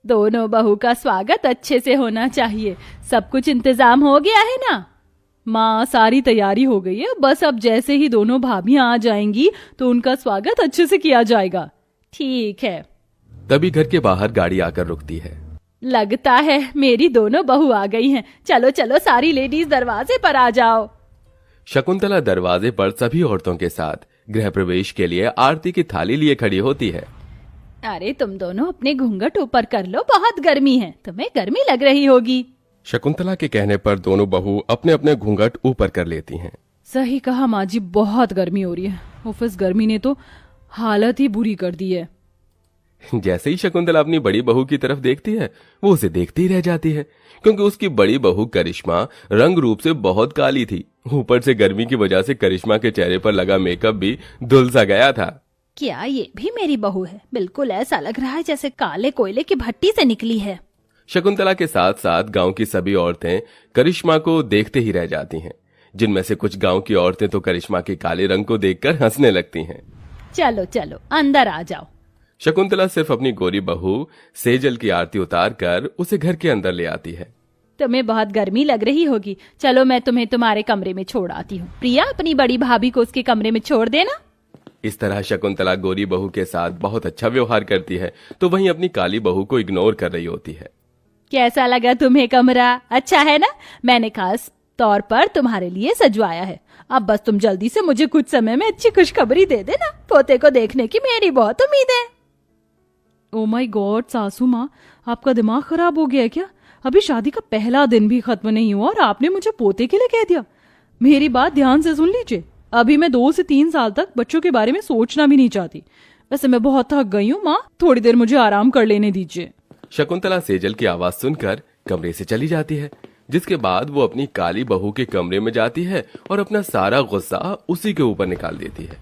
दोनों बहू का स्वागत अच्छे से होना चाहिए। सब कुछ इंतजाम हो गया है ना? माँ, सारी तैयारी हो गई है, बस अब जैसे ही दोनों भाभियां आ जाएंगी तो उनका स्वागत अच्छे से किया जाएगा। ठीक है। तभी घर के बाहर गाड़ी आकर रुकती है। लगता है मेरी दोनों बहू आ गई हैं। चलो चलो सारी लेडीज दरवाजे पर आ जाओ। शकुंतला दरवाजे पर सभी औरतों के साथ गृह प्रवेश के लिए आरती की थाली लिए खड़ी होती है। अरे तुम दोनों अपने घूंघट ऊपर कर लो, बहुत गर्मी है, तुम्हें गर्मी लग रही होगी। शकुंतला के कहने पर दोनों बहू अपने अपने घूंघट ऊपर कर लेती हैं। सही कहा माँ जी, बहुत गर्मी हो रही है। ऑफिस गर्मी ने तो हालत ही बुरी कर दी है। जैसे ही शकुंतला अपनी बड़ी बहू की तरफ देखती है, वो उसे देखती ही रह जाती है, क्योंकि उसकी बड़ी बहू करिश्मा रंग रूप से बहुत काली थी। ऊपर से गर्मी की वजह से करिश्मा के चेहरे पर लगा मेकअप भी धुल सा गया था। क्या ये भी मेरी बहू है? बिल्कुल ऐसा लग रहा है जैसे काले कोयले की भट्टी से निकली है। शकुंतला के साथ साथ गांव की सभी औरतें करिश्मा को देखते ही रह जाती हैं, जिनमें से कुछ गांव की औरतें तो करिश्मा के काले रंग को देखकर हंसने लगती हैं। चलो चलो अंदर आ जाओ। शकुंतला सिर्फ अपनी गोरी बहू सेजल की आरती उतार कर उसे घर के अंदर ले आती है। तुम्हें बहुत गर्मी लग रही होगी, चलो मैं तुम्हें तुम्हारे कमरे में छोड़ आती हूँ। प्रिया, अपनी बड़ी भाभी को उसके कमरे में छोड़ देना। इस तरह शकुंतला गोरी बहू के साथ बहुत अच्छा व्यवहार करती है, तो वहीं अपनी काली बहू को इग्नोर कर रही होती है। कैसा लगा तुम्हें कमरा? अच्छा है ना? मैंने खास तौर पर तुम्हारे लिए सजवाया है। अब बस तुम जल्दी से मुझे कुछ समय में अच्छी खुशखबरी दे देना। पोते को देखने की मेरी बहुत उम्मीद है। ओ माय गॉड सासू माँ, आपका दिमाग खराब हो गया है क्या? अभी शादी का पहला दिन भी खत्म नहीं हुआ और आपने मुझे पोते के लिए कह दिया। मेरी बात ध्यान से सुन लीजिए, अभी मैं 2 से 3 साल तक बच्चों के बारे में सोचना भी नहीं चाहती। वैसे मैं बहुत थक गई हूँ माँ, थोड़ी देर मुझे आराम कर लेने दीजिए। शकुंतला सेजल की आवाज सुनकर कमरे से चली जाती है, जिसके बाद वो अपनी काली बहू के कमरे में जाती है और अपना सारा गुस्सा उसी के ऊपर निकाल देती है।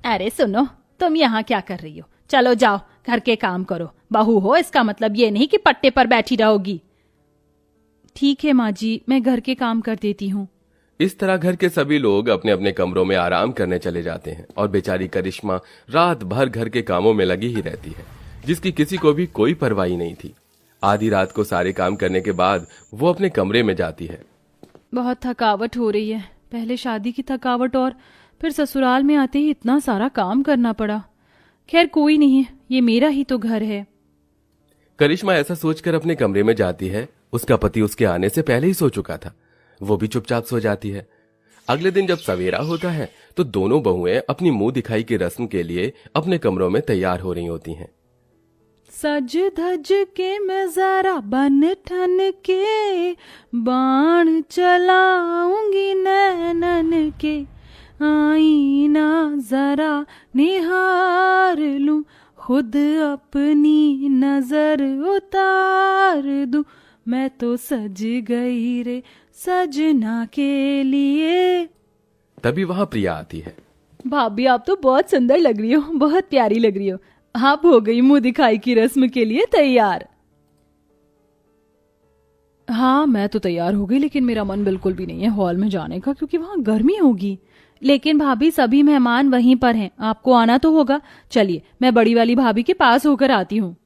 अरे सुनो, तुम यहाँ क्या कर रही हो? चलो जाओ घर के काम करो। बहू हो इसका मतलब ये नहीं कि पट्टे पर बैठी रहोगी। ठीक है माँ जी, मैं घर के काम कर देती हूँ। इस तरह घर के सभी लोग अपने अपने कमरों में आराम करने चले जाते हैं और बेचारी करिश्मा रात भर घर के कामों में लगी ही रहती है, जिसकी किसी को भी कोई परवाही नहीं थी। आधी रात को सारे काम करने के बाद वो अपने कमरे में जाती है। बहुत थकावट हो रही है, पहले शादी की थकावट और फिर ससुराल में आते ही इतना सारा काम करना पड़ा। खैर कोई नहीं, ये मेरा ही तो घर है। करिश्मा ऐसा सोचकर अपने कमरे में जाती है। उसका पति उसके आने से पहले ही सो चुका था, वो भी चुपचाप सो जाती है। अगले दिन जब सवेरा होता है तो दोनों बहुएं अपनी मुंह दिखाई की रस्म के लिए अपने कमरों में तैयार हो रही होती हैं। सज धज के मैं जरा बन ठन के बाण चलाऊंगी नैनन के, आईना जरा निहार लूं, खुद अपनी नजर उतार दूं, मैं तो सज गई रे सजना के लिए। तभी वहां प्रिया आती है। भाभी आप तो बहुत सुंदर लग रही हो, बहुत प्यारी लग रही हो। आप हो गई मुंह दिखाई की रस्म के लिए तैयार? हाँ मैं तो तैयार हो गई, लेकिन मेरा मन बिल्कुल भी नहीं है हॉल में जाने का, क्योंकि वहां गर्मी होगी। लेकिन भाभी सभी मेहमान वहीं पर हैं, आपको आना तो होगा। चलिए मैं बड़ी वाली भाभी के पास होकर आती हूँ।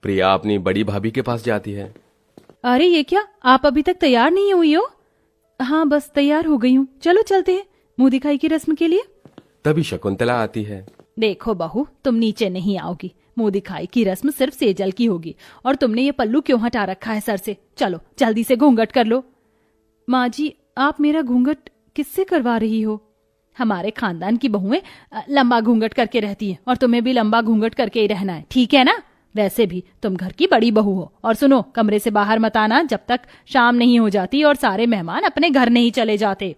प्रिया अपनी बड़ी भाभी के पास जाती है। अरे ये क्या, आप अभी तक तैयार नहीं हुई हो? हाँ बस तैयार हो गई हूँ, चलो चलते हैं मुंह दिखाई की रस्म के लिए। तभी शकुंतला आती है। देखो बहू, तुम नीचे नहीं आओगी, मुंह दिखाई की रस्म सिर्फ सेजल की होगी। और तुमने ये पल्लू क्यों हटा रखा है सर से? चलो जल्दी से घूंघट कर लो। माँ जी, आप मेरा घूंघट किससे करवा रही हो? हमारे खानदान की बहुएं लंबा घूंघट करके रहती हैं और तुम्हें भी लंबा घूंघट करके ही रहना है, ठीक है ना? वैसे भी तुम घर की बड़ी बहू हो। और सुनो, कमरे से बाहर मत आना जब तक शाम नहीं हो जाती और सारे मेहमान अपने घर नहीं चले जाते।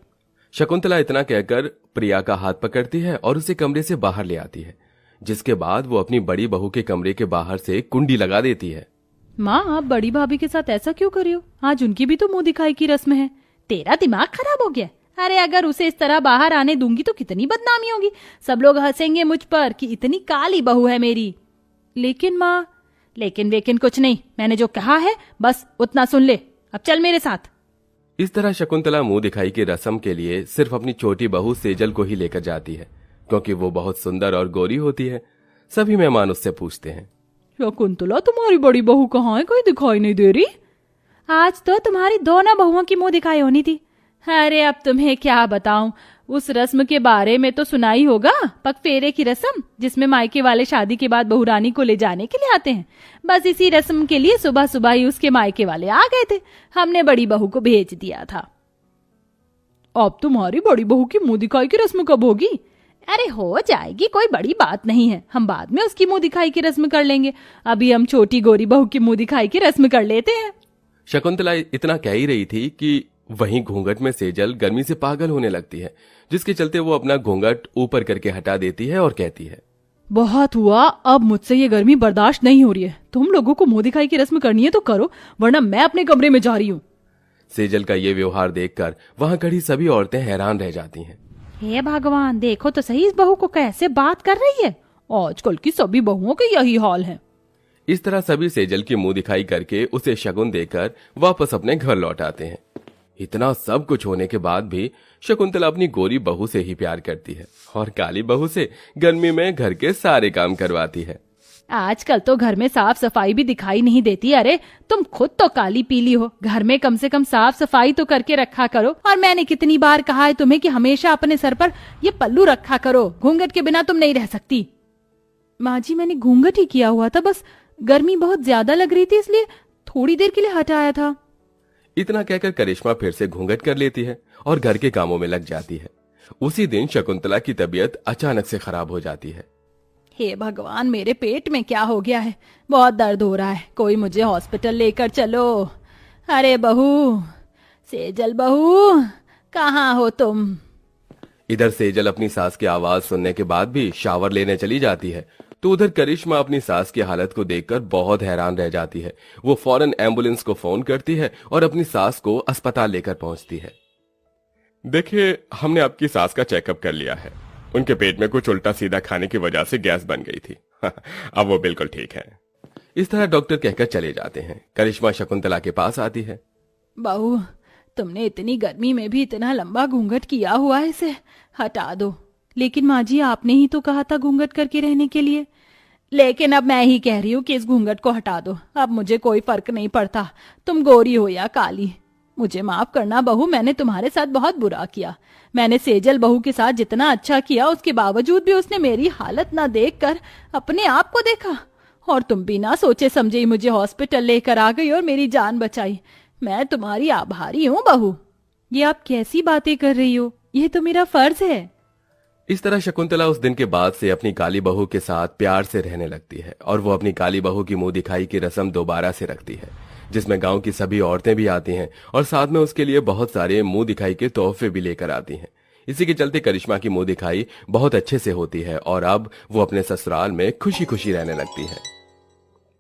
शकुंतला इतना कहकर प्रिया का हाथ पकड़ती है और उसे कमरे से बाहर ले आती है, जिसके बाद वो अपनी बड़ी बहू के कमरे के बाहर से कुंडी लगा देती है। माँ, आप बड़ी भाभी के साथ ऐसा क्यों कर रही हो? आज उनकी भी तो मुंह दिखाई की रस्म है। तेरा दिमाग खराब हो गया? अरे अगर उसे इस तरह बाहर आने दूंगी तो कितनी बदनामी होगी। सब लोग हंसेंगे मुझ पर कि इतनी काली बहू है मेरी। लेकिन माँ, लेकिन वेकिन कुछ नहीं, मैंने जो कहा है बस उतना सुन ले। अब चल मेरे साथ। इस तरह शकुंतला मुंह दिखाई की रस्म के लिए सिर्फ अपनी छोटी बहू सेजल को ही लेकर जाती है, क्योंकि वो बहुत सुंदर और गोरी होती है। सभी मेहमान उससे पूछते हैं, शकुंतला, तुम्हारी बड़ी बहू कहाँ है? कहीं दिखाई नहीं दे रही। आज तो तुम्हारी दोनों बहुओं की मुंह दिखाई होनी थी। अरे अब तुम्हें क्या बताऊं, उस रस्म के बारे में तो सुना ही होगा, पगफेरे की रस्म, जिसमें मायके वाले शादी के बाद बहू रानी को ले जाने के लिए आते हैं। बस इसी रस्म के लिए सुबह सुबह ही उसके मायके वाले आ गए थे। हमने बड़ी बहू को भेज दिया था। अब तुम्हारी बड़ी बहू की मुंह दिखाई की रस्म कब होगी? अरे हो जाएगी, कोई बड़ी बात नहीं है। हम बाद में उसकी मुंह दिखाई की रस्म कर लेंगे। अभी हम छोटी गोरी बहू की मुंह दिखाई की रस्म कर लेते हैं। शकुंतला इतना कह ही रही थी कि वहीं घूंघट में सेजल गर्मी से पागल होने लगती है, जिसके चलते वो अपना घूंघट ऊपर करके हटा देती है और कहती है, बहुत हुआ, अब मुझसे ये गर्मी बर्दाश्त नहीं हो रही है। तुम लोगों को मुंह दिखाई की रस्म करनी है तो करो, वरना मैं अपने कमरे में जा रही हूँ। सेजल का ये व्यवहार देखकर वहां खड़ी सभी औरतें हैरान रह जाती हैं। हे भगवान, देखो तो सही इस बहू को कैसे बात कर रही है। आजकल की सभी बहुओं के यही हाल है। इस तरह सभी सेजल की मुंह दिखाई करके उसे शगुन देकर वापस अपने घर लौट आते हैं। इतना सब कुछ होने के बाद भी शकुंतला अपनी गोरी बहू से ही प्यार करती है और काली बहू से गर्मी में घर के सारे काम करवाती है। आजकल तो घर में साफ सफाई भी दिखाई नहीं देती। अरे तुम खुद तो काली पीली हो, घर में कम से कम साफ सफाई तो करके रखा करो। और मैंने कितनी बार कहा है तुम्हें कि हमेशा अपने सर पर ये पल्लू रखा करो, घूंघट के बिना तुम नहीं रह सकती। माँ जी, मैंने घूंघट ही किया हुआ था, बस गर्मी बहुत ज्यादा लग रही थी इसलिए थोड़ी देर के लिए हटाया था। इतना कहकर करिश्मा फिर से घूंघट कर लेती है और घर के कामों में लग जाती है। उसी दिन शकुंतला की तबीयत अचानक से खराब हो जाती है। हे भगवान, मेरे पेट में क्या हो गया है? बहुत दर्द हो रहा है, कोई मुझे हॉस्पिटल लेकर चलो। अरे बहू, सेजल बहू, कहाँ हो तुम? इधर सेजल अपनी सास की आवाज सुनने के बाद भी शावर लेने चली जाती है, तो उधर करिश्मा अपनी सास की हालत को देखकर बहुत हैरान रह जाती है। वो फौरन एम्बुलेंस को फोन करती है और अपनी सास को अस्पताल लेकर पहुंचती है। देखिए, हमने आपकी सास का चेकअप कर लिया है। उनके पेट में कुछ उल्टा सीधा खाने की वजह से गैस बन गई थी। अब वो बिल्कुल ठीक है। इस तरह डॉक्टर कहकर चले जाते हैं। करिश्मा शकुंतला के पास आती है। बहू, तुमने इतनी गर्मी में भी इतना लंबा घूंघट किया हुआ है, इसे हटा दो। लेकिन माँ जी, आपने ही तो कहा था घूंघट करके रहने के लिए। लेकिन अब मैं ही कह रही हूँ कि इस घूंघट को हटा दो। अब मुझे कोई फर्क नहीं पड़ता तुम गोरी हो या काली। मुझे माफ करना बहू, मैंने तुम्हारे साथ बहुत बुरा किया। मैंने सेजल बहू के साथ जितना अच्छा किया, उसके बावजूद भी उसने मेरी हालत ना देखकर अपने आप को देखा, और तुम बिना सोचे समझे ही मुझे हॉस्पिटल लेकर आ गई और मेरी जान बचाई। मैं तुम्हारी आभारी हूँ बहू। ये आप कैसी बातें कर रही हो? ये तो मेरा फर्ज है। इस तरह शकुंतला उस दिन के बाद से अपनी काली बहू के साथ प्यार से रहने लगती है और वो अपनी काली बहू की मुंह दिखाई की रस्म दोबारा से रखती है, जिसमें गांव की सभी औरतें भी आती हैं और साथ में उसके लिए बहुत सारे मुंह दिखाई के तोहफे भी लेकर आती हैं। इसी के चलते करिश्मा की मुंह दिखाई बहुत अच्छे से होती है और अब वो अपने ससुराल में खुशी खुशी रहने लगती है।